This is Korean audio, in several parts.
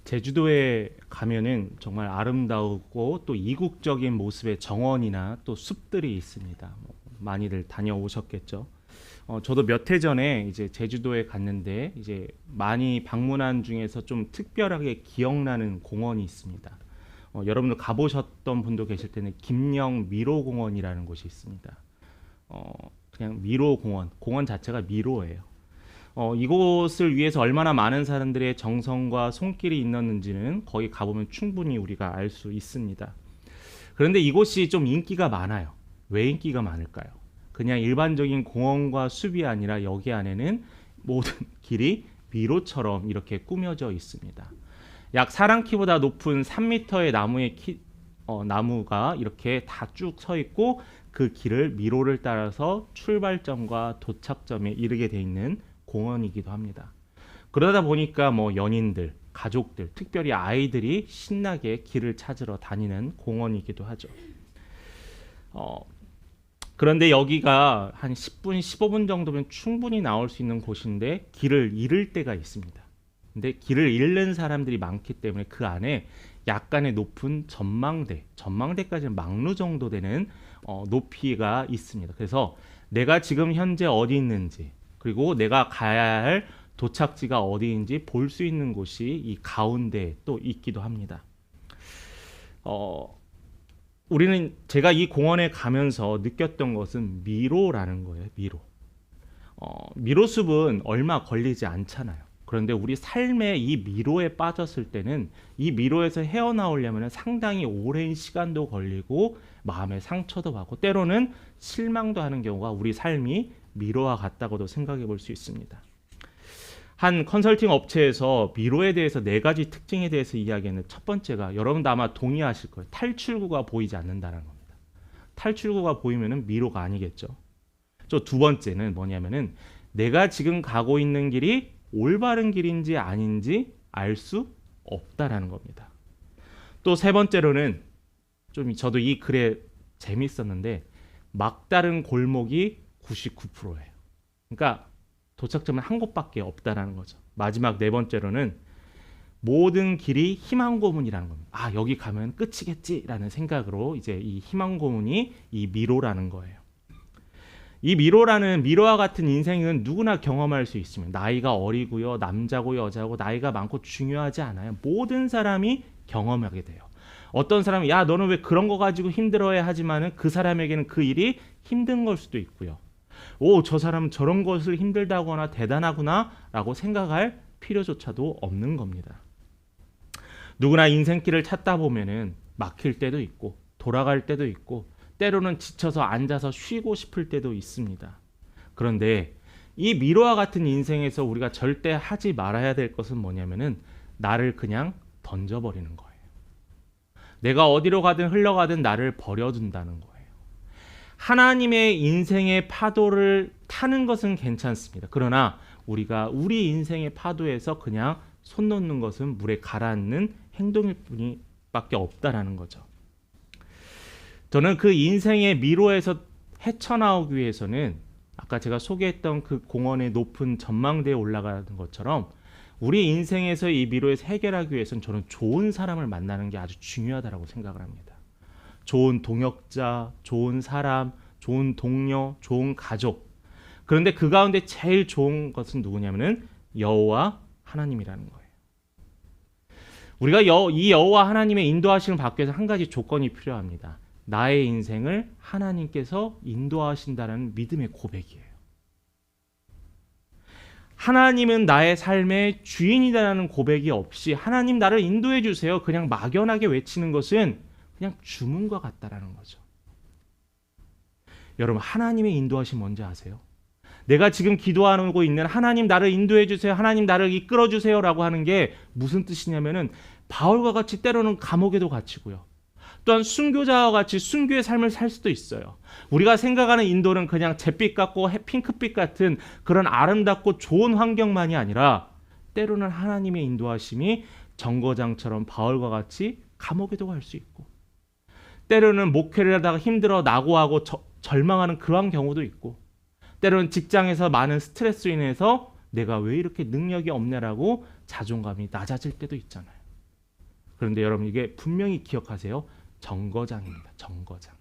제주도에 가면은 정말 아름다우고 또 이국적인 모습의 정원이나 또 숲들이 있습니다. 많이들 다녀오셨겠죠. 저도 몇 해 전에 이제 제주도에 갔는데 이제 많이 방문한 중에서 좀 특별하게 기억나는 공원이 있습니다. 여러분들 가보셨던 분도 계실 텐데 김영 미로공원이라는 곳이 있습니다. 그냥 미로공원, 공원 자체가 미로예요. 이곳을 위해서 얼마나 많은 사람들의 정성과 손길이 있었는지는 거기 가보면 충분히 우리가 알 수 있습니다. 그런데 이곳이 좀 인기가 많아요. 왜 인기가 많을까요? 그냥 일반적인 공원과 숲이 아니라 여기 안에는 모든 길이 미로처럼 이렇게 꾸며져 있습니다. 약 사람 키보다 높은 3m의 나무가 이렇게 다 쭉 서 있고 그 길을 미로를 따라서 출발점과 도착점에 이르게 돼 있는 공원이기도 합니다. 그러다 보니까 뭐 연인들, 가족들, 특별히 아이들이 신나게 길을 찾으러 다니는 공원이기도 하죠. 그런데 여기가 한 10분, 15분 정도면 충분히 나올 수 있는 곳인데 길을 잃을 때가 있습니다. 근데 길을 잃는 사람들이 많기 때문에 그 안에 약간의 높은 전망대까지는 막루 정도 되는 높이가 있습니다. 그래서 내가 지금 현재 어디 있는지 그리고 내가 가야 할 도착지가 어디인지 볼 수 있는 곳이 이 가운데 또 있기도 합니다. 제가 이 공원에 가면서 느꼈던 것은 미로라는 거예요. 미로숲은 얼마 걸리지 않잖아요. 그런데 우리 삶의 이 미로에 빠졌을 때는 이 미로에서 헤어나오려면 상당히 오랜 시간도 걸리고 마음의 상처도 받고 때로는 실망도 하는 경우가 우리 삶이 미로와 같다고도 생각해 볼 수 있습니다. 한 컨설팅 업체에서 미로에 대해서 4가지 특징에 대해서 이야기했는데 첫 번째가 여러분도 아마 동의하실 거예요. 탈출구가 보이지 않는다는 겁니다. 탈출구가 보이면 미로가 아니겠죠. 두 번째는 뭐냐면은 내가 지금 가고 있는 길이 올바른 길인지 아닌지 알 수 없다라는 겁니다. 또 세 번째로는 저도 이 글에 재밌었는데 막다른 골목이 99%예요. 그러니까 도착점은 한 곳밖에 없다라는 거죠. 마지막 네 번째로는 모든 길이 희망 고문이라는 겁니다. 여기 가면 끝이겠지라는 생각으로 이제 이 희망 고문이 이 미로라는 거예요. 이 미로와 같은 인생은 누구나 경험할 수 있습니다. 나이가 어리고요, 남자고 여자고 나이가 많고 중요하지 않아요. 모든 사람이 경험하게 돼요. 어떤 사람은 야 너는 왜 그런 거 가지고 힘들어해 하지만은 그 사람에게는 그 일이 힘든 걸 수도 있고요. 저 사람은 저런 것을 힘들다거나 대단하구나 라고 생각할 필요조차도 없는 겁니다. 누구나 인생길을 찾다 보면은 막힐 때도 있고 돌아갈 때도 있고 때로는 지쳐서 앉아서 쉬고 싶을 때도 있습니다. 그런데 이 미로와 같은 인생에서 우리가 절대 하지 말아야 될 것은 뭐냐면은 나를 그냥 던져버리는 거예요. 내가 어디로 가든 흘러가든 나를 버려둔다는 거예요. 하나님의 인생의 파도를 타는 것은 괜찮습니다. 그러나 우리가 우리 인생의 파도에서 그냥 손 놓는 것은 물에 가라앉는 행동일 뿐밖에 없다라는 거죠. 저는 그 인생의 미로에서 헤쳐나오기 위해서는 아까 제가 소개했던 그 공원의 높은 전망대에 올라가는 것처럼 우리 인생에서 이 미로에서 해결하기 위해서는 저는 좋은 사람을 만나는 게 아주 중요하다고 생각을 합니다. 좋은 동역자, 좋은 사람, 좋은 동료, 좋은 가족. 그런데 그 가운데 제일 좋은 것은 누구냐면은 여호와 하나님이라는 거예요. 우리가 이 여호와 하나님의 인도하심을 받기 위해서 한 가지 조건이 필요합니다. 나의 인생을 하나님께서 인도하신다는 믿음의 고백이에요. 하나님은 나의 삶의 주인이다라는 고백이 없이 하나님 나를 인도해 주세요. 그냥 막연하게 외치는 것은 그냥 주문과 같다라는 거죠. 여러분 하나님의 인도하심 뭔지 아세요? 내가 지금 기도하고 있는 하나님 나를 인도해 주세요. 하나님 나를 이끌어 주세요라고 하는 게 무슨 뜻이냐면은 바울과 같이 때로는 감옥에도 갇히고요. 또한 순교자와 같이 순교의 삶을 살 수도 있어요. 우리가 생각하는 인도는 그냥 잿빛 같고 핑크빛 같은 그런 아름답고 좋은 환경만이 아니라 때로는 하나님의 인도하심이 정거장처럼 바울과 같이 감옥에도 갈 수 있고 때로는 목회를 하다가 힘들어 낙오하고 절망하는 그러한 경우도 있고 때로는 직장에서 많은 스트레스로 인해서 내가 왜 이렇게 능력이 없냐라고 자존감이 낮아질 때도 있잖아요. 그런데 여러분 이게 분명히 기억하세요. 정거장입니다. 정거장.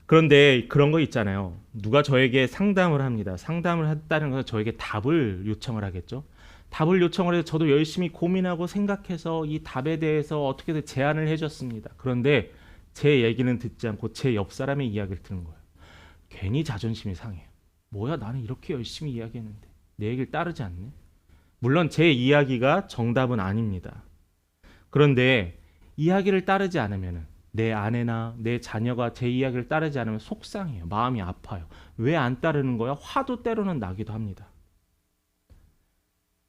그런데 그런 거 있잖아요. 누가 저에게 상담을 합니다. 상담을 했다는 것은 저에게 답을 요청을 하겠죠. 답을 요청을 해서 저도 열심히 고민하고 생각해서 이 답에 대해서 어떻게든 제안을 해줬습니다. 그런데 제 얘기는 듣지 않고 제 옆 사람의 이야기를 듣는 거예요. 괜히 자존심이 상해요. 뭐야, 나는 이렇게 열심히 이야기했는데 내 얘기를 따르지 않네. 물론 제 이야기가 정답은 아닙니다. 그런데 이야기를 따르지 않으면 내 아내나 내 자녀가 제 이야기를 따르지 않으면 속상해요. 마음이 아파요. 왜 안 따르는 거야? 화도 때로는 나기도 합니다.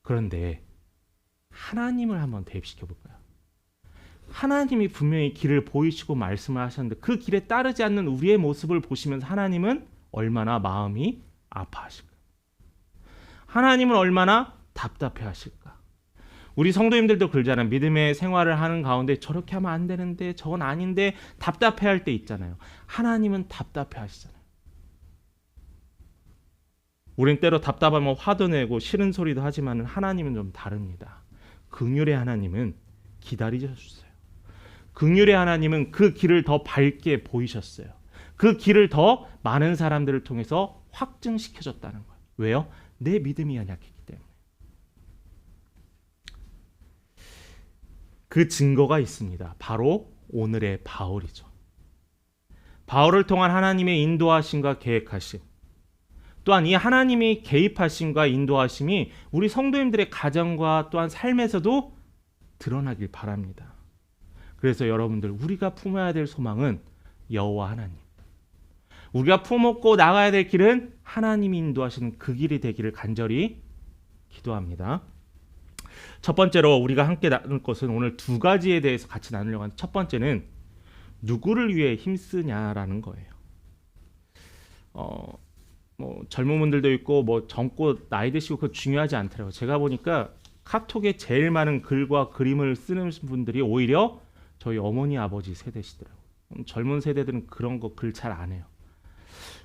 그런데 하나님을 한번 대입시켜 볼까요? 하나님이 분명히 길을 보이시고 말씀을 하셨는데 그 길에 따르지 않는 우리의 모습을 보시면서 하나님은 얼마나 마음이 아파하실까? 하나님은 얼마나 답답해하실까? 우리 성도님들도 그러잖아요. 믿음의 생활을 하는 가운데 저렇게 하면 안 되는데 저건 아닌데 답답해할 때 있잖아요. 하나님은 답답해하시잖아요. 우린 때로 답답하면 화도 내고 싫은 소리도 하지만 하나님은 좀 다릅니다. 긍휼의 하나님은 기다리셨어요. 긍휼의 하나님은 그 길을 더 밝게 보이셨어요. 그 길을 더 많은 사람들을 통해서 확증시켜줬다는 거예요. 왜요? 내 믿음이 연약했기 때문에. 그 증거가 있습니다. 바로 오늘의 바울이죠. 바울을 통한 하나님의 인도하심과 계획하심, 또한 이 하나님이 개입하심과 인도하심이 우리 성도님들의 가정과 또한 삶에서도 드러나길 바랍니다. 그래서 여러분들, 우리가 품어야 될 소망은 여호와 하나님, 우리가 품었고 나가야 될 길은 하나님이 인도하시는 그 길이 되기를 간절히 기도합니다. 첫 번째로 우리가 함께 나눌 것은 오늘 두 가지에 대해서 같이 나누려고 하는데, 첫 번째는 누구를 위해 힘쓰냐라는 거예요. 젊은 분들도 있고 젊고 나이 드시고 그거 중요하지 않더라고요. 제가 보니까 카톡에 제일 많은 글과 그림을 쓰는 분들이 오히려 저희 어머니 아버지 세대시더라고요. 젊은 세대들은 그런 거 글 잘 안 해요.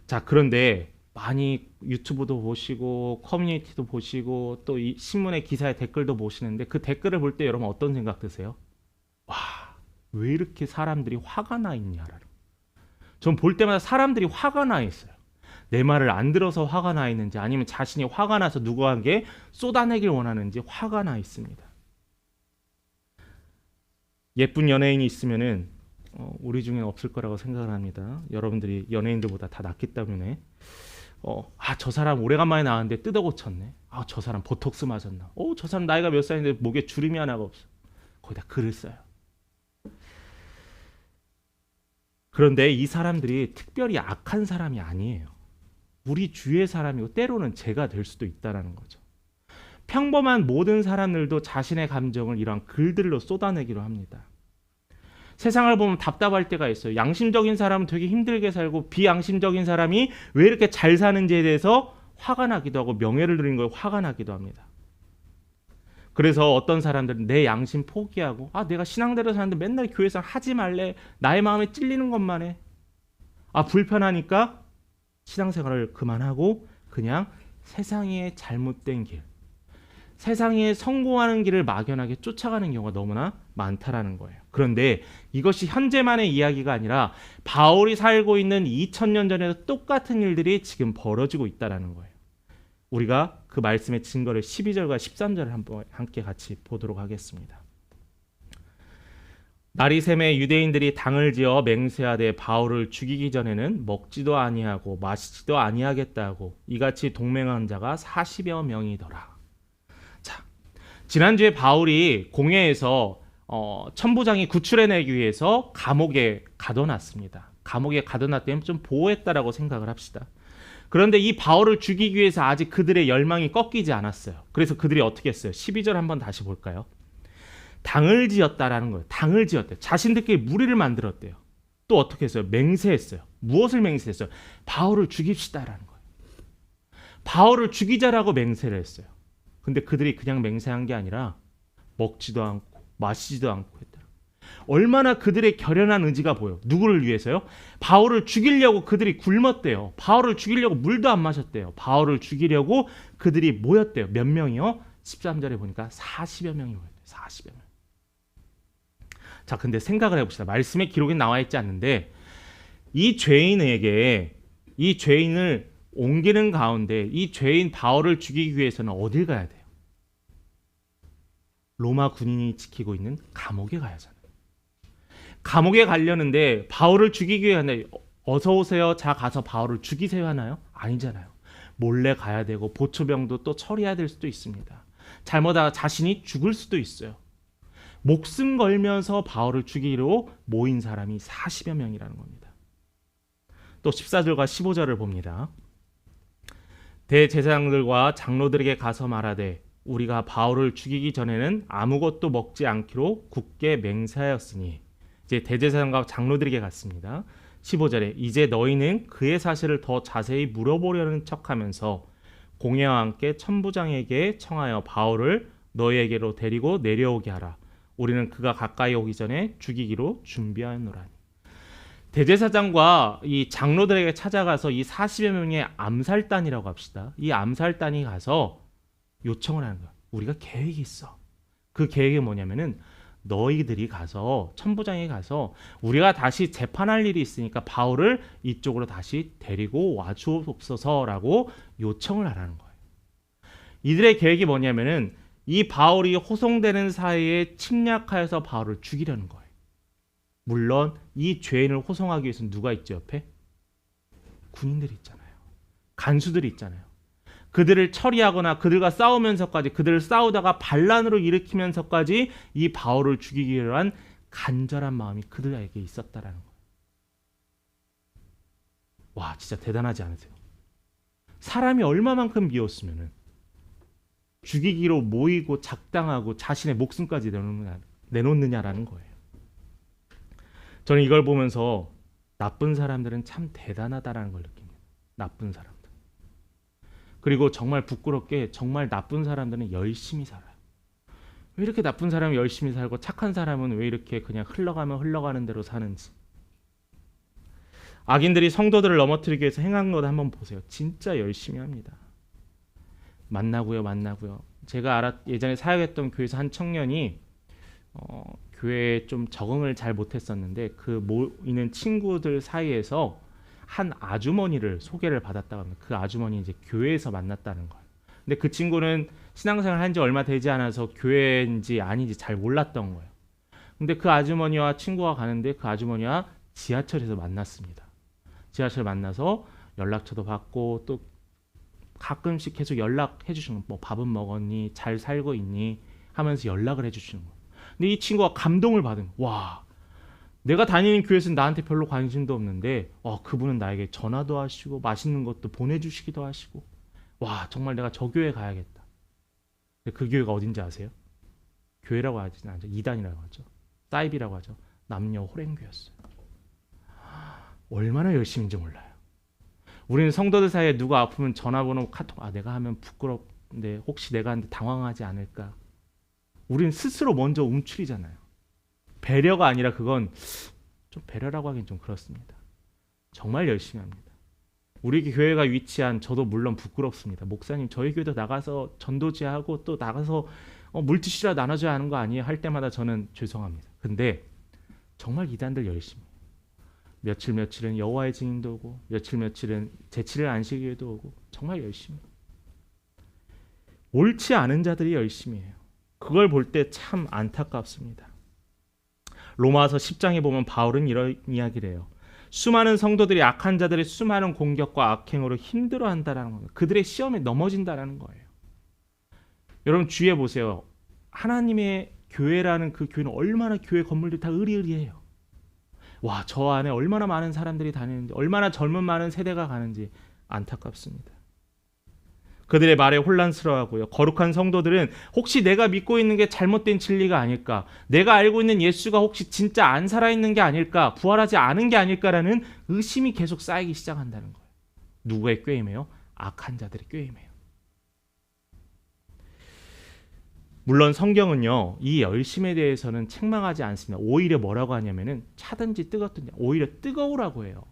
자, 그런데 많이 유튜브도 보시고 커뮤니티도 보시고 또 이 신문의 기사의 댓글도 보시는데 그 댓글을 볼 때 여러분 어떤 생각 드세요? 와, 왜 이렇게 사람들이 화가 나 있냐라는. 전 볼 때마다 사람들이 화가 나 있어요. 내 말을 안 들어서 화가 나 있는지, 아니면 자신이 화가 나서 누구에게 쏟아내길 원하는지 화가 나 있습니다. 예쁜 연예인이 있으면은 우리 중에 없을 거라고 생각을 합니다. 여러분들이 연예인들보다 다 낫기 때문에 저 사람 오래간만에 나왔는데 뜯어 고쳤네. 저 사람 보톡스 맞았나. 저 사람 나이가 몇 살인데 목에 주름이 하나가 없어. 거기다 글을 써요. 그런데 이 사람들이 특별히 악한 사람이 아니에요. 우리 주위의 사람이고 때로는 제가 될 수도 있다는 거죠. 평범한 모든 사람들도 자신의 감정을 이런 글들로 쏟아내기로 합니다. 세상을 보면 답답할 때가 있어요. 양심적인 사람은 되게 힘들게 살고 비양심적인 사람이 왜 이렇게 잘 사는지에 대해서 화가 나기도 하고 명예를 누리는 거에 화가 나기도 합니다. 그래서 어떤 사람들은 내 양심 포기하고 내가 신앙대로 사는데 맨날 교회에서 하지 말래. 나의 마음에 찔리는 것만 해. 불편하니까 신앙생활을 그만하고 그냥 세상의 잘못된 길, 세상에 성공하는 길을 막연하게 쫓아가는 경우가 너무나 많다라는 거예요. 그런데 이것이 현재만의 이야기가 아니라 바울이 살고 있는 2000년 전에도 똑같은 일들이 지금 벌어지고 있다라는 거예요. 우리가 그 말씀의 증거를 12절과 13절을 한번 함께 같이 보도록 하겠습니다. 날이 새매 유대인들이 당을 지어 맹세하되 바울을 죽이기 전에는 먹지도 아니하고 마시지도 아니하겠다고 이같이 동맹한 자가 40여 명이더라. 자, 지난주에 바울이 공회에서 천부장이 구출해내기 위해서 감옥에 가둬놨습니다. 감옥에 가둬놨다면 좀 보호했다라고 생각을 합시다. 그런데 이 바울을 죽이기 위해서 아직 그들의 열망이 꺾이지 않았어요. 그래서 그들이 어떻게 했어요? 12절 한번 다시 볼까요? 당을 지었다라는 거예요. 당을 지었대요. 자신들끼리 무리를 만들었대요. 또 어떻게 했어요? 맹세했어요. 무엇을 맹세했어요? 바울을 죽입시다라는 거예요. 바울을 죽이자라고 맹세를 했어요. 근데 그들이 그냥 맹세한 게 아니라 먹지도 않고 마시지도 않고 했다. 얼마나 그들의 결연한 의지가 보여. 누구를 위해서요? 바울을 죽이려고 그들이 굶었대요. 바울을 죽이려고 물도 안 마셨대요. 바울을 죽이려고 그들이 모였대요. 몇 명이요? 13절에 보니까 40여 명이 모였대요. 40여 명. 자, 근데 생각을 해봅시다. 말씀에 기록에 나와 있지 않는데 이 죄인에게 이 죄인을 옮기는 가운데 이 죄인 바울을 죽이기 위해서는 어딜 가야 돼요? 로마 군인이 지키고 있는 감옥에 가야 하잖아요. 감옥에 가려는데 바울을 죽이기 위해 어서 오세요. 자 가서 바울을 죽이세요 하나요? 아니잖아요. 몰래 가야 되고 보초병도 또 처리해야 될 수도 있습니다. 잘못하다 자신이 죽을 수도 있어요. 목숨 걸면서 바울을 죽이기로 모인 사람이 40여 명이라는 겁니다. 또 14절과 15절을 봅니다. 대제사장들과 장로들에게 가서 말하되 우리가 바울을 죽이기 전에는 아무것도 먹지 않기로 굳게 맹세하였으니 이제 대제사장과 장로들에게 갔습니다. 15절에 이제 너희는 그의 사실을 더 자세히 물어보려는 척하면서 공회와 함께 천부장에게 청하여 바울을 너희에게로 데리고 내려오게 하라. 우리는 그가 가까이 오기 전에 죽이기로 준비하노라니. 대제사장과 이 장로들에게 찾아가서 이 40여 명의 암살단이라고 합시다. 이 암살단이 가서 요청을 하는 거야. 우리가 계획이 있어. 그 계획이 뭐냐면은 너희들이 가서 천부장에 가서 우리가 다시 재판할 일이 있으니까 바울을 이쪽으로 다시 데리고 와 주옵소서라고 요청을 하라는 거예요. 이들의 계획이 뭐냐면은 이 바울이 호송되는 사이에 침략하여서 바울을 죽이려는 거예요. 물론 이 죄인을 호송하기 위해서는 누가 있죠 옆에? 군인들이 있잖아요. 간수들이 있잖아요. 그들을 처리하거나 그들과 싸우면서까지 그들을 싸우다가 반란으로 일으키면서까지 이 바울을 죽이기 위한 간절한 마음이 그들에게 있었다라는 거예요. 와, 진짜 대단하지 않으세요? 사람이 얼마만큼 미웠으면은 죽이기로 모이고 작당하고 자신의 목숨까지 내놓느냐라는 거예요. 저는 이걸 보면서 나쁜 사람들은 참 대단하다라는 걸 느낍니다. 나쁜 사람들. 그리고 정말 부끄럽게 정말 나쁜 사람들은 열심히 살아요. 왜 이렇게 나쁜 사람은 열심히 살고 착한 사람은 왜 이렇게 그냥 흘러가면 흘러가는 대로 사는지. 악인들이 성도들을 넘어뜨리기 위해서 행한 것 한번 보세요. 진짜 열심히 합니다. 만나고요. 제가 예전에 사역했던 교회에서 한 청년이 교회에 좀 적응을 잘 못했었는데 그 모이는 친구들 사이에서 한 아주머니를 소개를 받았다고 합니다. 그 아주머니 이제 교회에서 만났다는 거예요. 근데 그 친구는 신앙생활 한 지 얼마 되지 않아서 교회인지 아닌지 잘 몰랐던 거예요. 근데 그 아주머니와 친구가 가는데 그 아주머니와 지하철에서 만났습니다. 지하철 만나서 연락처도 받고 또 가끔씩 계속 연락해 주시는 거. 뭐 밥은 먹었니? 잘 살고 있니? 하면서 연락을 해 주시는 거예요. 근데 이 친구가 감동을 받은 거예요. 와, 내가 다니는 교회에서는 나한테 별로 관심도 없는데 그분은 나에게 전화도 하시고 맛있는 것도 보내주시기도 하시고 와, 정말 내가 저 교회 가야겠다. 근데 그 교회가 어딘지 아세요? 교회라고 하지 않죠. 이단이라고 하죠. 사이비라고 하죠. 남녀 호랭교였어요. 얼마나 열심인지 몰라요. 우리는 성도들 사이에 누가 아프면 전화번호 카톡 내가 하면 부끄럽는데 혹시 내가 하는데 당황하지 않을까. 우리는 스스로 먼저 움츠리잖아요. 배려가 아니라 그건 좀 배려라고 하긴 좀 그렇습니다. 정말 열심히 합니다. 우리 교회가 위치한 저도 물론 부끄럽습니다. 목사님 저희 교회도 나가서 전도지하고 또 나가서 물티슈라 나눠줘야 하는 거 아니에요? 할 때마다 저는 죄송합니다. 근데 정말 이단들 열심히 해요. 며칠은 여호와의 증인도 오고 며칠은 제7일 안식일도 오고 정말 열심히 해요. 옳지 않은 자들이 열심히 해요. 그걸 볼 때 참 안타깝습니다. 로마서 10장에 보면 바울은 이런 이야기를 해요. 수많은 성도들이 악한 자들의 수많은 공격과 악행으로 힘들어한다라는 거예요. 그들의 시험에 넘어진다라는 거예요. 여러분 주의해 보세요. 하나님의 교회라는 그 교회는 얼마나 교회 건물들이 다 으리으리해요. 와, 저 안에 얼마나 많은 사람들이 다니는지, 얼마나 젊은 많은 세대가 가는지 안타깝습니다. 그들의 말에 혼란스러워하고요. 거룩한 성도들은 혹시 내가 믿고 있는 게 잘못된 진리가 아닐까? 내가 알고 있는 예수가 혹시 진짜 안 살아있는 게 아닐까? 부활하지 않은 게 아닐까라는 의심이 계속 쌓이기 시작한다는 거예요. 누구의 꾀임이에요? 악한 자들의 꾀임이에요. 물론 성경은요, 이 열심에 대해서는 책망하지 않습니다. 오히려 뭐라고 하냐면은 차든지 뜨겁든지 오히려 뜨거우라고 해요.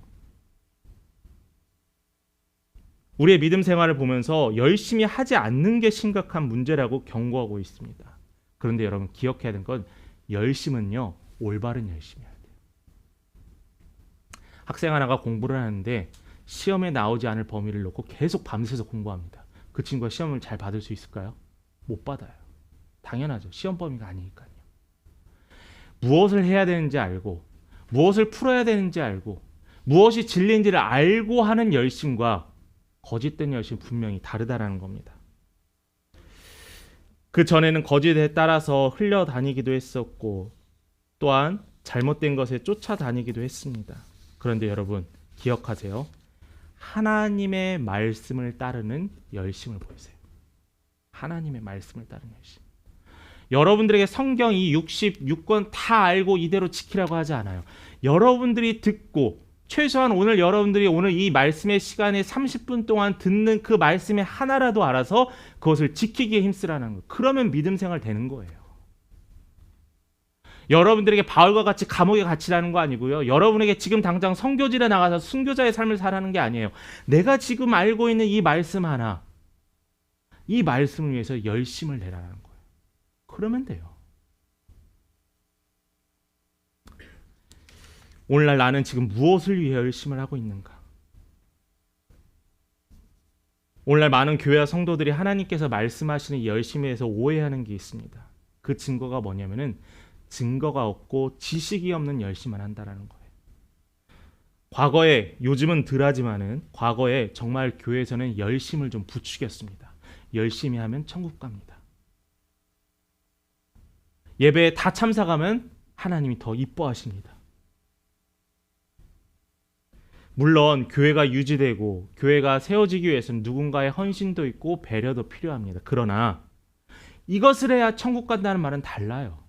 우리의 믿음 생활을 보면서 열심히 하지 않는 게 심각한 문제라고 경고하고 있습니다. 그런데 여러분 기억해야 되는 건 열심은요, 올바른 열심이어야 돼요. 학생 하나가 공부를 하는데 시험에 나오지 않을 범위를 놓고 계속 밤새서 공부합니다. 그 친구가 시험을 잘 받을 수 있을까요? 못 받아요. 당연하죠. 시험 범위가 아니니까요. 무엇을 해야 되는지 알고, 무엇을 풀어야 되는지 알고, 무엇이 진리인지를 알고 하는 열심과 거짓된 열심 분명히 다르다라는 겁니다. 그 전에는 거짓에 따라서 흘려다니기도 했었고 또한 잘못된 것에 쫓아다니기도 했습니다. 그런데 여러분 기억하세요. 하나님의 말씀을 따르는 열심을 보이세요. 하나님의 말씀을 따르는 열심. 여러분들에게 성경 이 66권 다 알고 이대로 지키라고 하지 않아요. 여러분들이 듣고 최소한 오늘 여러분들이 오늘 이 말씀의 시간에 30분 동안 듣는 그 말씀의 하나라도 알아서 그것을 지키기에 힘쓰라는 거예요. 그러면 믿음 생활 되는 거예요. 여러분들에게 바울과 같이 감옥에 갇히라는 거 아니고요. 여러분에게 지금 당장 선교지에 나가서 순교자의 삶을 살라는 게 아니에요. 내가 지금 알고 있는 이 말씀 하나, 이 말씀을 위해서 열심을 내라는 거예요. 그러면 돼요. 오늘날 나는 지금 무엇을 위해 열심을 하고 있는가? 오늘날 많은 교회와 성도들이 하나님께서 말씀하시는 이 열심에 대해서 오해하는 게 있습니다. 그 증거가 뭐냐면은 증거가 없고 지식이 없는 열심만 한다라는 거예요. 과거에, 요즘은 덜하지만은 과거에 정말 교회에서는 열심을 좀 부추겼습니다. 열심히 하면 천국 갑니다. 예배에 다 참석하면 하나님이 더 이뻐하십니다. 물론 교회가 유지되고 교회가 세워지기 위해서는 누군가의 헌신도 있고 배려도 필요합니다. 그러나 이것을 해야 천국 간다는 말은 달라요.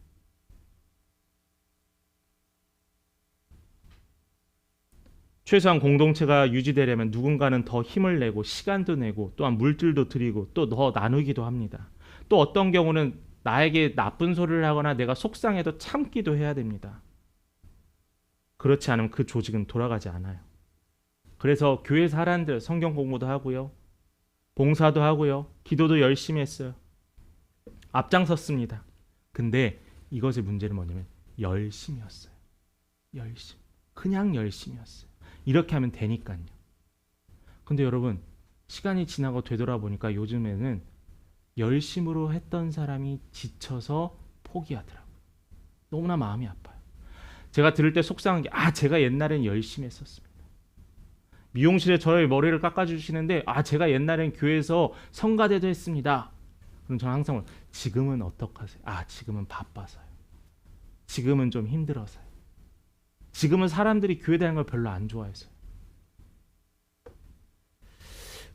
최소한 공동체가 유지되려면 누군가는 더 힘을 내고 시간도 내고 또한 물질도 드리고 또 더 나누기도 합니다. 또 어떤 경우는 나에게 나쁜 소리를 하거나 내가 속상해도 참기도 해야 됩니다. 그렇지 않으면 그 조직은 돌아가지 않아요. 그래서 교회 사람들 성경 공부도 하고요. 봉사도 하고요. 기도도 열심히 했어요. 앞장섰습니다. 근데 이것의 문제는 뭐냐면 열심이었어요. 열심. 그냥 열심이었어요. 이렇게 하면 되니까요. 근데 여러분 시간이 지나고 되돌아보니까 요즘에는 열심으로 했던 사람이 지쳐서 포기하더라고요. 너무나 마음이 아파요. 제가 들을 때 속상한 게 제가 옛날엔 열심히 했었습니다. 미용실에 저의 머리를 깎아주시는데 제가 옛날엔 교회에서 성가대도 했습니다. 그럼 저는 항상 지금은 어떡하세요? 지금은 바빠서요. 지금은 좀 힘들어서요. 지금은 사람들이 교회 다니는 걸 별로 안 좋아해서요.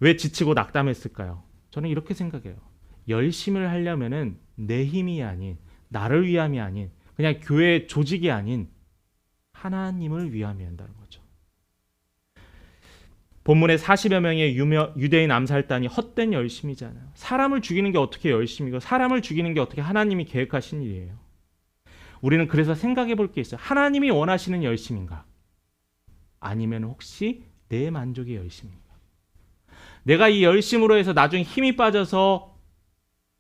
왜 지치고 낙담했을까요? 저는 이렇게 생각해요. 열심을 하려면은 내 힘이 아닌, 나를 위함이 아닌, 그냥 교회 조직이 아닌 하나님을 위함이 한다는 거죠. 본문에 40여 명의 유대인 암살단이 헛된 열심이잖아요. 사람을 죽이는 게 어떻게 열심이고 사람을 죽이는 게 어떻게 하나님이 계획하신 일이에요. 우리는 그래서 생각해 볼 게 있어요. 하나님이 원하시는 열심인가? 아니면 혹시 내 만족의 열심인가? 내가 이 열심으로 해서 나중에 힘이 빠져서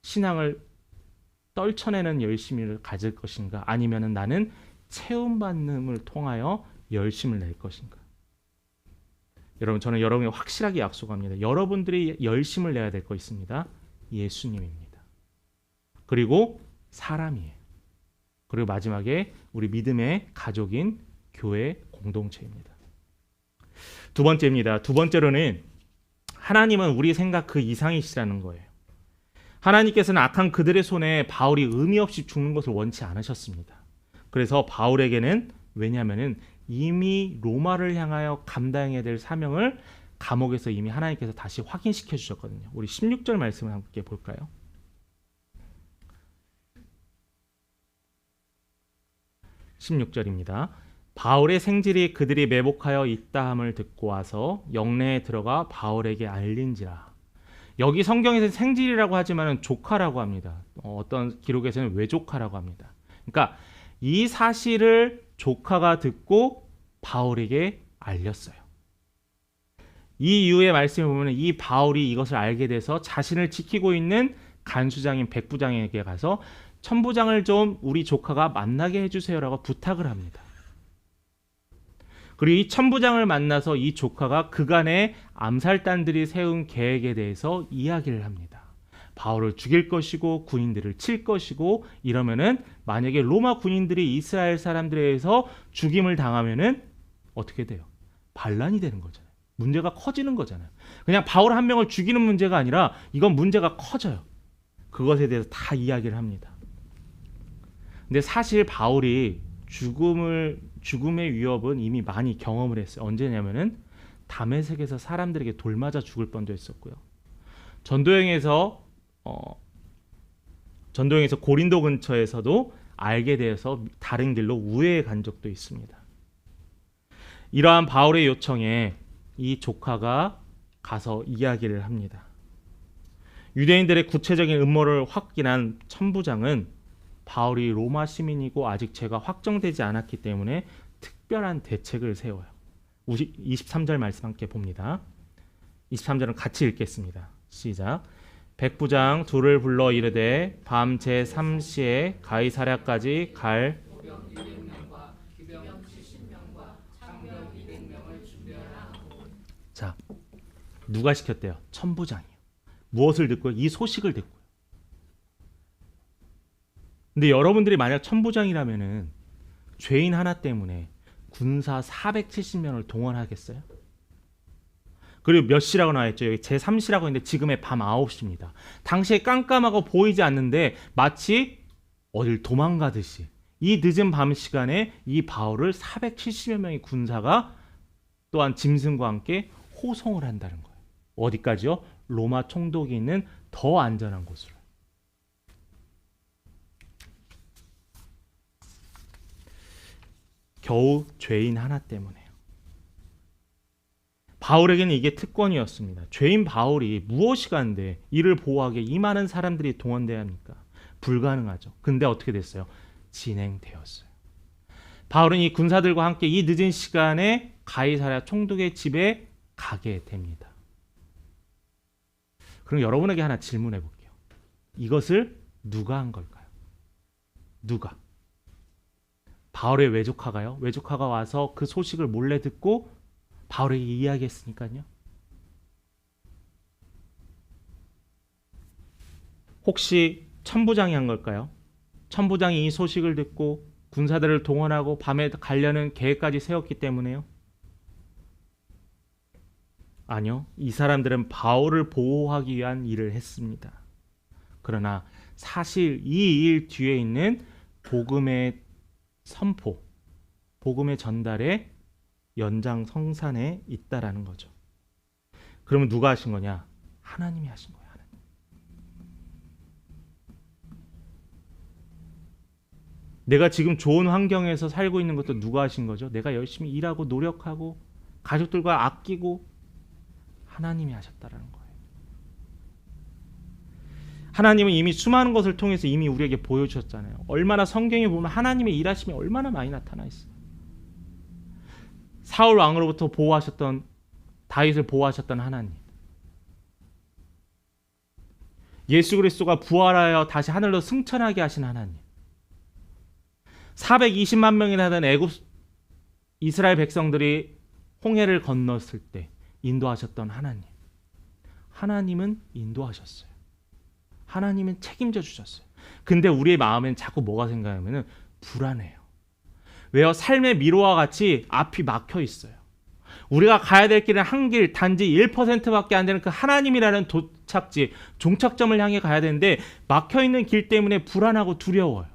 신앙을 떨쳐내는 열심을 가질 것인가? 아니면 나는 체험받음을 통하여 열심을 낼 것인가? 여러분 저는 여러분에게 확실하게 약속합니다. 여러분들이 열심을 내야 될 거 있습니다. 예수님입니다. 그리고 사람이에요. 그리고 마지막에 우리 믿음의 가족인 교회 공동체입니다. 두 번째입니다. 두 번째로는 하나님은 우리 생각 그 이상이시라는 거예요. 하나님께서는 악한 그들의 손에 바울이 의미 없이 죽는 것을 원치 않으셨습니다. 그래서 바울에게는 왜냐하면 이미 로마를 향하여 감당해야 될 사명을 감옥에서 이미 하나님께서 다시 확인시켜 주셨거든요. 우리 16절 말씀을 함께 볼까요? 16절입니다. 바울의 생질이 그들이 매복하여 있다함을 듣고 와서 영내에 들어가 바울에게 알린지라. 여기 성경에서는 생질이라고 하지만 조카라고 합니다. 어떤 기록에서는 외조카라고 합니다. 그러니까 이 사실을 조카가 듣고 바울에게 알렸어요. 이 이후의 말씀을 보면 이 바울이 이것을 알게 돼서 자신을 지키고 있는 간수장인 백부장에게 가서 천부장을 좀 우리 조카가 만나게 해주세요라고 부탁을 합니다. 그리고 이 천부장을 만나서 이 조카가 그간의 암살단들이 세운 계획에 대해서 이야기를 합니다. 바울을 죽일 것이고 군인들을 칠 것이고 이러면은 만약에 로마 군인들이 이스라엘 사람들에 의해서 죽임을 당하면은 어떻게 돼요? 반란이 되는 거잖아요. 문제가 커지는 거잖아요. 그냥 바울 한 명을 죽이는 문제가 아니라 이건 문제가 커져요. 그것에 대해서 다 이야기를 합니다. 근데 사실 바울이 죽음의 위협은 이미 많이 경험을 했어요. 언제냐면은 다메섹에서 사람들에게 돌 맞아 죽을 뻔도 했었고요. 전도여행에서 고린도 근처에서도 알게 되어서 다른 길로 우회해 간 적도 있습니다. 이러한 바울의 요청에 이 조카가 가서 이야기를 합니다. 유대인들의 구체적인 음모를 확인한 천부장은 바울이 로마 시민이고 아직 죄가 확정되지 않았기 때문에 특별한 대책을 세워요. 23절 말씀 함께 봅니다. 23절은 같이 읽겠습니다. 시작. 백부장 둘을 불러 이르되 밤 제3시에 가이사랴까지 갈 자, 누가 시켰대요? 천부장이요. 무엇을 듣고요? 이 소식을 듣고요. 근데 여러분들이 만약 천부장이라면은 죄인 하나 때문에 군사 470명을 동원하겠어요? 그리고 몇 시라고 나와있죠? 여기 제3시라고 했는데 지금의 밤 9시입니다. 당시에 깜깜하고 보이지 않는데 마치 어딜 도망가듯이 이 늦은 밤 시간에 이 바울을 470여 명의 군사가 또한 짐승과 함께 호송을 한다는 거예요. 어디까지요? 로마 총독이 있는 더 안전한 곳으로. 겨우 죄인 하나 때문에요. 바울에게는 이게 특권이었습니다. 죄인 바울이 무엇이 간데 이를 보호하기에 이 많은 사람들이 동원돼야 합니까? 불가능하죠. 근데 어떻게 됐어요? 진행되었어요. 바울은 이 군사들과 함께 이 늦은 시간에 가이사랴 총독의 집에 가게 됩니다. 그럼 여러분에게 하나 질문해 볼게요. 이것을 누가 한 걸까요? 누가? 바울의 외조카가요? 외조카가 와서 그 소식을 몰래 듣고 바울에게 이야기했으니까요. 혹시 천부장이 한 걸까요? 천부장이 이 소식을 듣고 군사들을 동원하고 밤에 가려는 계획까지 세웠기 때문에요? 아니요. 이 사람들은 바울을 보호하기 위한 일을 했습니다. 그러나 사실 이 일 뒤에 있는 복음의 선포, 복음의 전달의 연장성산에 있다라는 거죠. 그러면 누가 하신 거냐? 하나님이 하신 거예요. 하나님. 내가 지금 좋은 환경에서 살고 있는 것도 누가 하신 거죠? 내가 열심히 일하고 노력하고 가족들과 아끼고 하나님이 하셨다라는 거예요. 하나님은 이미 수많은 것을 통해서 이미 우리에게 보여주셨잖아요. 얼마나 성경에 보면 하나님의 일하심이 얼마나 많이 나타나 있어요. 사울 왕으로부터 보호하셨던, 다윗을 보호하셨던 하나님, 예수 그리스도가 부활하여 다시 하늘로 승천하게 하신 하나님, 420만 명이나 되는 애굽 이스라엘 백성들이 홍해를 건넜을 때 인도하셨던 하나님, 하나님은 인도하셨어요. 하나님은 책임져 주셨어요. 근데 우리의 마음엔 자꾸 뭐가 생각하면은 불안해요. 왜요? 삶의 미로와 같이 앞이 막혀 있어요. 우리가 가야 될 길은 한 길, 단지 1%밖에 안 되는 그 하나님이라는 도착지, 종착점을 향해 가야 되는데 막혀 있는 길 때문에 불안하고 두려워요.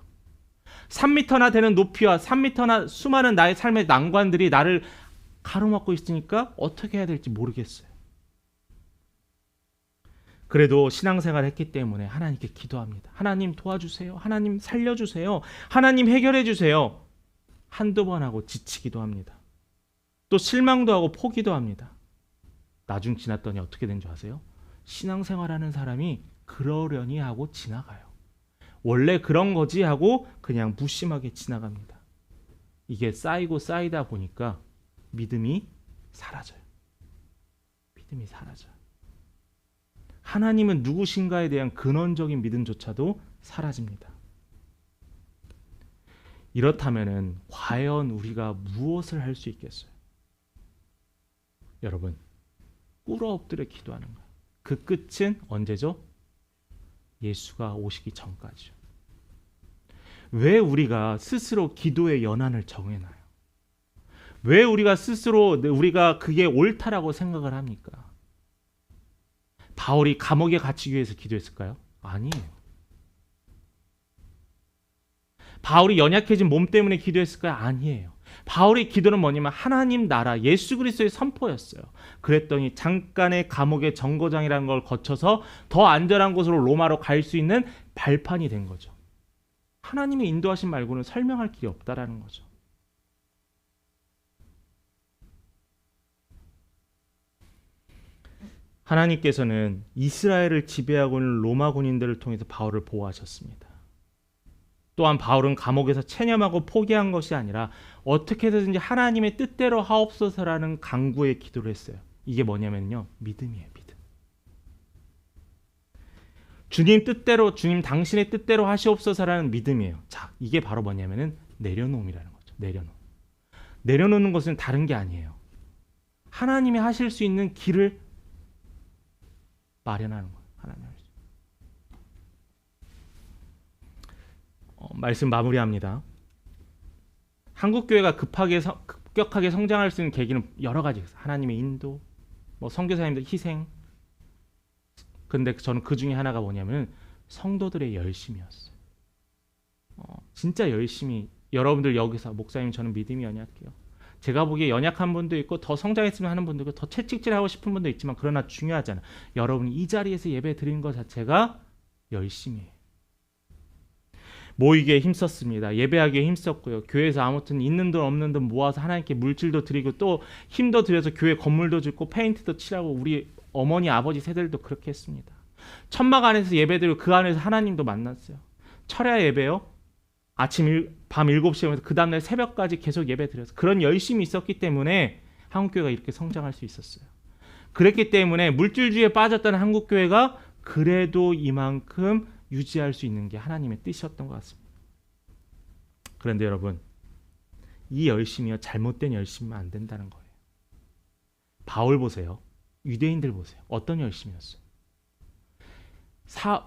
3m나 되는 높이와 3m나 수많은 나의 삶의 난관들이 나를 가로막고 있으니까 어떻게 해야 될지 모르겠어요. 그래도 신앙생활을 했기 때문에 하나님께 기도합니다. 하나님 도와주세요. 하나님 살려주세요. 하나님 해결해 주세요. 한두 번 하고 지치기도 합니다. 또 실망도 하고 포기도 합니다. 나중 지났더니 어떻게 된 줄 아세요? 신앙생활하는 사람이 그러려니 하고 지나가요. 원래 그런 거지 하고 그냥 무심하게 지나갑니다. 이게 쌓이고 쌓이다 보니까 믿음이 사라져요. 믿음이 사라져요. 하나님은 누구신가에 대한 근원적인 믿음조차도 사라집니다. 이렇다면은 과연 우리가 무엇을 할 수 있겠어요? 여러분, 꿇어 엎드려 기도하는 거예요. 그 끝은 언제죠? 예수가 오시기 전까지요. 왜 우리가 스스로 기도의 연한을 정해놔요? 왜 우리가 스스로 우리가 그게 옳다라고 생각을 합니까? 바울이 감옥에 갇히기 위해서 기도했을까요? 아니에요. 바울이 연약해진 몸 때문에 기도했을까요? 아니에요. 바울의 기도는 뭐냐면 하나님 나라 예수 그리스도의 선포였어요. 그랬더니 잠깐의 감옥의 정거장이라는 걸 거쳐서 더 안전한 곳으로 로마로 갈 수 있는 발판이 된 거죠. 하나님의 인도하심 말고는 설명할 길이 없다라는 거죠. 하나님께서는 이스라엘을 지배하고 있는 로마 군인들을 통해서 바울을 보호하셨습니다. 또한 바울은 감옥에서 체념하고 포기한 것이 아니라 어떻게 해서든지 하나님의 뜻대로 하옵소서라는 간구의 기도를 했어요. 이게 뭐냐면요, 믿음이에요. 믿음. 주님 뜻대로, 주님 당신의 뜻대로 하시옵소서라는 믿음이에요. 자, 이게 바로 뭐냐면은 내려놓음이라는 거죠. 내려놓는 것은 다른 게 아니에요. 하나님이 하실 수 있는 길을 마련하는 거예요. 하나님. 말씀 마무리합니다. 한국 교회가 급격하게 성장할 수 있는 계기는 여러 가지 있어요. 하나님의 인도, 선교사님들 희생. 근데 저는 그 중에 하나가 뭐냐면 성도들의 열심이었어요. 진짜 열심히. 여러분들 여기서 목사님 저는 믿음이 연약해요. 제가 보기에 연약한 분도 있고 더 성장했으면 하는 분도 있고 더 채찍질하고 싶은 분도 있지만 그러나 중요하잖아요. 여러분이 이 자리에서 예배 드리는 것 자체가 열심이에요. 모이기에 힘썼습니다. 예배하기에 힘썼고요. 교회에서 아무튼 있는 돈 없는 돈 모아서 하나님께 물질도 드리고 또 힘도 들여서 교회 건물도 짓고 페인트도 칠하고 우리 어머니 아버지 세대들도 그렇게 했습니다. 천막 안에서 예배드리고 그 안에서 하나님도 만났어요. 철야 예배요. 밤 7시에 오면서 그 다음날 새벽까지 계속 예배드려서 그런 열심이 있었기 때문에 한국교회가 이렇게 성장할 수 있었어요. 그랬기 때문에 물질주의에 빠졌던 한국교회가 그래도 이만큼 유지할 수 있는 게 하나님의 뜻이었던 것 같습니다. 그런데 여러분, 이 열심이요, 잘못된 열심이면 안 된다는 거예요. 바울 보세요. 유대인들 보세요. 어떤 열심이었어요?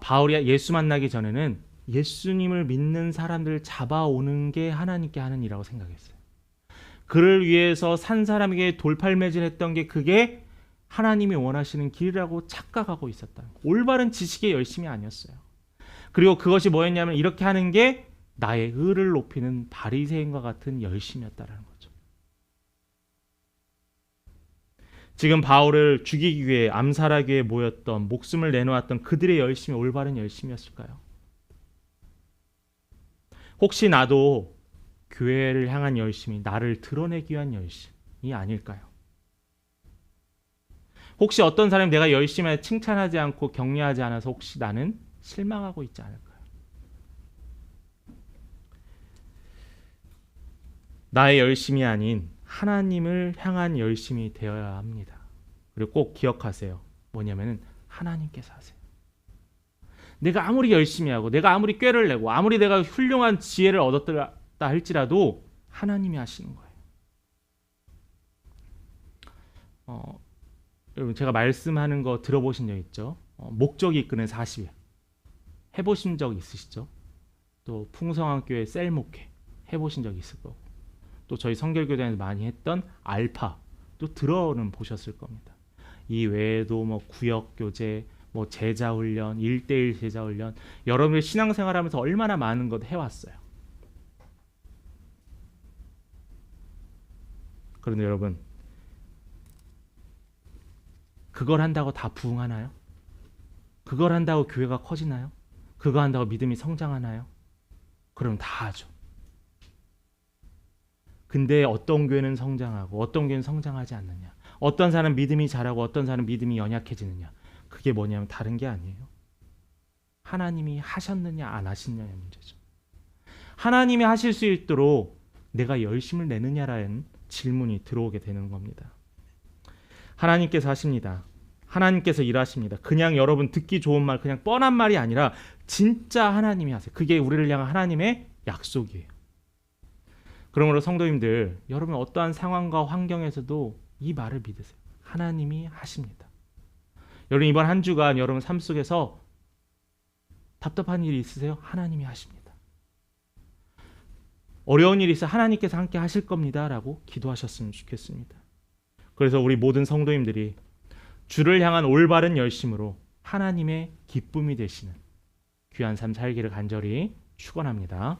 바울이 예수 만나기 전에는 예수님을 믿는 사람들을 잡아오는 게 하나님께 하는 일이라고 생각했어요. 그를 위해서 산 사람에게 돌팔매질했던 게 그게 하나님이 원하시는 길이라고 착각하고 있었다. 올바른 지식의 열심이 아니었어요. 그리고 그것이 뭐였냐면 이렇게 하는 게 나의 의를 높이는 바리새인과 같은 열심이었다라는 거죠. 지금 바울을 죽이기 위해 암살하기 위해 모였던 목숨을 내놓았던 그들의 열심이 올바른 열심이었을까요? 혹시 나도 교회를 향한 열심이 나를 드러내기 위한 열심이 아닐까요? 혹시 어떤 사람이 내가 열심히 칭찬하지 않고 격려하지 않아서 혹시 나는 실망하고 있지 않을까요? 나의 열심이 아닌 하나님을 향한 열심이 되어야 합니다. 그리고 꼭 기억하세요. 뭐냐면은 하나님께서 하세요. 내가 아무리 열심히 하고 내가 아무리 꾀를 내고 아무리 내가 훌륭한 지혜를 얻었다 할지라도 하나님이 하시는 거예요. 여러분 제가 말씀하는 거 들어보신 적 있죠? 목적이 이끄는 40일 해보신 적 있으시죠? 또 풍성한 교회 셀 목회 해보신 적 있을 거고 또 저희 성결교단에서 많이 했던 알파 또 들어는 보셨을 겁니다. 이 외에도 구역교제, 제자훈련, 1:1 제자훈련 여러분들 신앙생활하면서 얼마나 많은 것 해왔어요. 그런데 여러분 그걸 한다고 다 부흥하나요? 그걸 한다고 교회가 커지나요? 그거 한다고 믿음이 성장하나요? 그럼 다 하죠. 근데 어떤 교회는 성장하고 어떤 교회는 성장하지 않느냐? 어떤 사람은 믿음이 자라고 어떤 사람은 믿음이 연약해지느냐? 그게 뭐냐면 다른 게 아니에요. 하나님이 하셨느냐 안 하시느냐의 문제죠. 하나님이 하실 수 있도록 내가 열심을 내느냐라는 질문이 들어오게 되는 겁니다. 하나님께서 하십니다. 하나님께서 일하십니다. 그냥 여러분 듣기 좋은 말, 그냥 뻔한 말이 아니라 진짜 하나님이 하세요. 그게 우리를 향한 하나님의 약속이에요. 그러므로 성도님들, 여러분 어떠한 상황과 환경에서도 이 말을 믿으세요. 하나님이 하십니다. 여러분 이번 한 주간 여러분 삶 속에서 답답한 일이 있으세요? 하나님이 하십니다. 어려운 일이 있어 하나님께서 함께 하실 겁니다 라고 기도하셨으면 좋겠습니다. 그래서 우리 모든 성도님들이 주를 향한 올바른 열심으로 하나님의 기쁨이 되시는 귀한 삶 살기를 간절히 축원합니다.